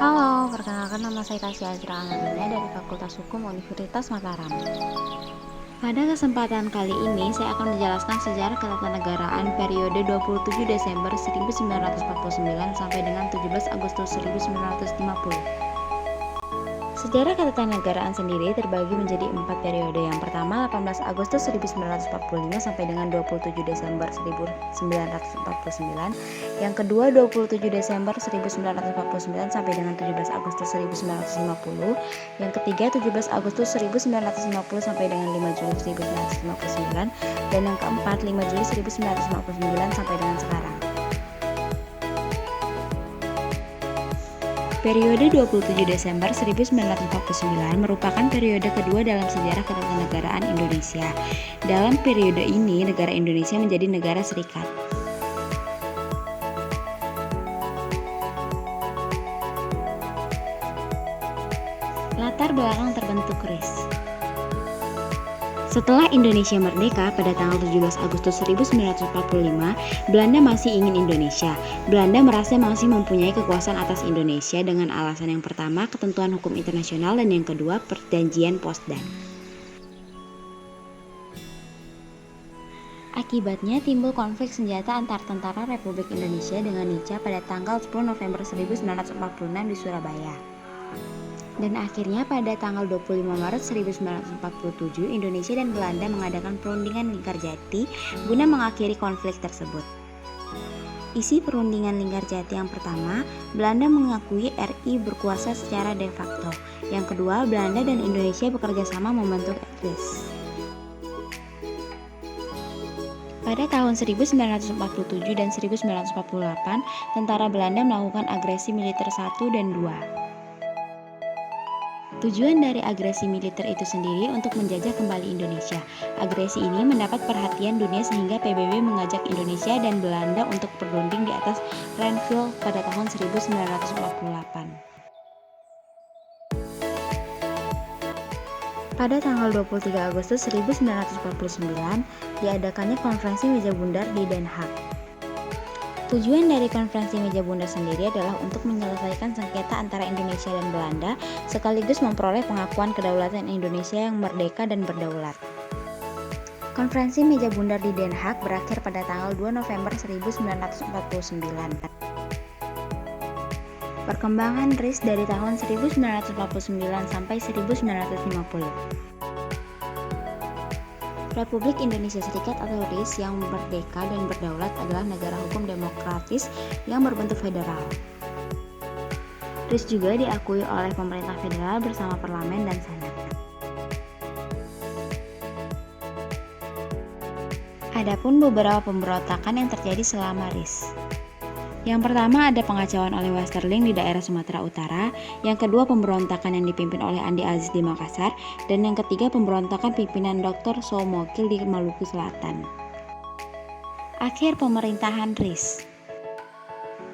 Halo, perkenalkan nama saya Tasya Azra Alamina dari Fakultas Hukum Universitas Mataram. Pada kesempatan kali ini, saya akan menjelaskan sejarah ketatanegaraan periode 27 Desember 1949 sampai dengan 17 Agustus 1950. Sejarah ketatanegaraan sendiri terbagi menjadi 4 periode. Yang pertama 18 Agustus 1945 sampai dengan 27 Desember 1949. Yang kedua 27 Desember 1949 sampai dengan 17 Agustus 1950. Yang ketiga 17 Agustus 1950 sampai dengan 5 Juli 1959. Dan yang keempat 5 Juli 1959 sampai dengan sekarang. Periode 27 Desember 1949 merupakan periode kedua dalam sejarah ketatanegaraan Indonesia. Dalam periode ini, negara Indonesia menjadi negara serikat. Latar belakang terbentuk RIS. Setelah Indonesia merdeka pada tanggal 17 Agustus 1945, Belanda masih ingin Indonesia. Belanda merasa masih mempunyai kekuasaan atas Indonesia dengan alasan yang pertama, ketentuan hukum internasional, dan yang kedua, perjanjian Potsdam. Akibatnya timbul konflik senjata antar tentara Republik Indonesia dengan Nica pada tanggal 10 November 1946 di Surabaya. Dan akhirnya pada tanggal 25 Maret 1947, Indonesia dan Belanda mengadakan perundingan Linggarjati guna mengakhiri konflik tersebut. Isi perundingan Linggarjati yang pertama, Belanda mengakui RI berkuasa secara de facto. Yang kedua, Belanda dan Indonesia bekerja sama membentuk RIS. Pada tahun 1947 dan 1948, tentara Belanda melakukan agresi militer 1 dan 2. Tujuan dari agresi militer itu sendiri untuk menjajah kembali Indonesia. Agresi ini mendapat perhatian dunia sehingga PBB mengajak Indonesia dan Belanda untuk berunding di atas Rheinfeld pada tahun 1948. Pada tanggal 23 Agustus 1949, diadakannya konferensi meja bundar di Den Haag. Tujuan dari konferensi meja bundar sendiri adalah untuk menyelesaikan sengketa antara Indonesia dan Belanda, sekaligus memperoleh pengakuan kedaulatan Indonesia yang merdeka dan berdaulat. Konferensi meja bundar di Den Haag berakhir pada tanggal 2 November 1949. Perkembangan RIS dari tahun 1949 sampai 1950. Republik Indonesia Serikat atau RIS yang merdeka dan berdaulat adalah negara hukum demokratis yang berbentuk federal. RIS juga diakui oleh pemerintah federal bersama parlemen dan senat. Adapun beberapa pemberontakan yang terjadi selama RIS. Yang pertama ada pengacauan oleh Westerling di daerah Sumatera Utara, yang kedua pemberontakan yang dipimpin oleh Andi Aziz di Makassar, dan yang ketiga pemberontakan pimpinan Dr. Soemokil di Maluku Selatan. Akhir pemerintahan RIS.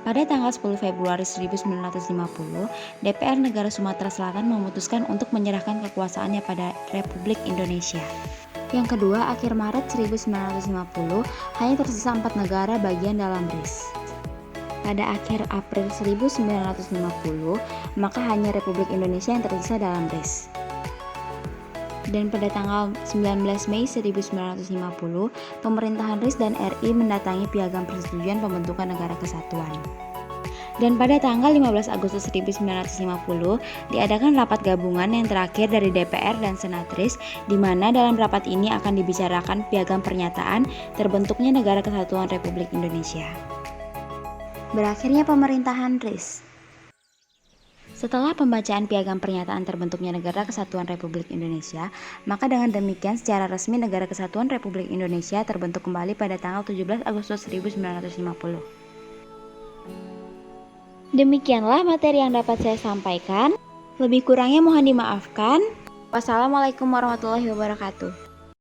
Pada tanggal 10 Februari 1950, DPR Negara Sumatera Selatan memutuskan untuk menyerahkan kekuasaannya pada Republik Indonesia. Yang kedua, akhir Maret 1950, hanya tersisa 4 negara bagian dalam RIS. Pada akhir April 1950, maka hanya Republik Indonesia yang tersisa dalam RIS. Dan pada tanggal 19 Mei 1950, pemerintahan RIS dan RI mendatangi piagam persetujuan pembentukan negara kesatuan. Dan pada tanggal 15 Agustus 1950, diadakan rapat gabungan yang terakhir dari DPR dan Senat RIS, di mana dalam rapat ini akan dibicarakan piagam pernyataan terbentuknya Negara Kesatuan Republik Indonesia. Berakhirnya pemerintahan RIS. Setelah pembacaan piagam pernyataan terbentuknya Negara Kesatuan Republik Indonesia, maka dengan demikian secara resmi Negara Kesatuan Republik Indonesia terbentuk kembali pada tanggal 17 Agustus 1950. Demikianlah materi yang dapat saya sampaikan. Lebih kurangnya mohon dimaafkan. Wassalamualaikum warahmatullahi wabarakatuh.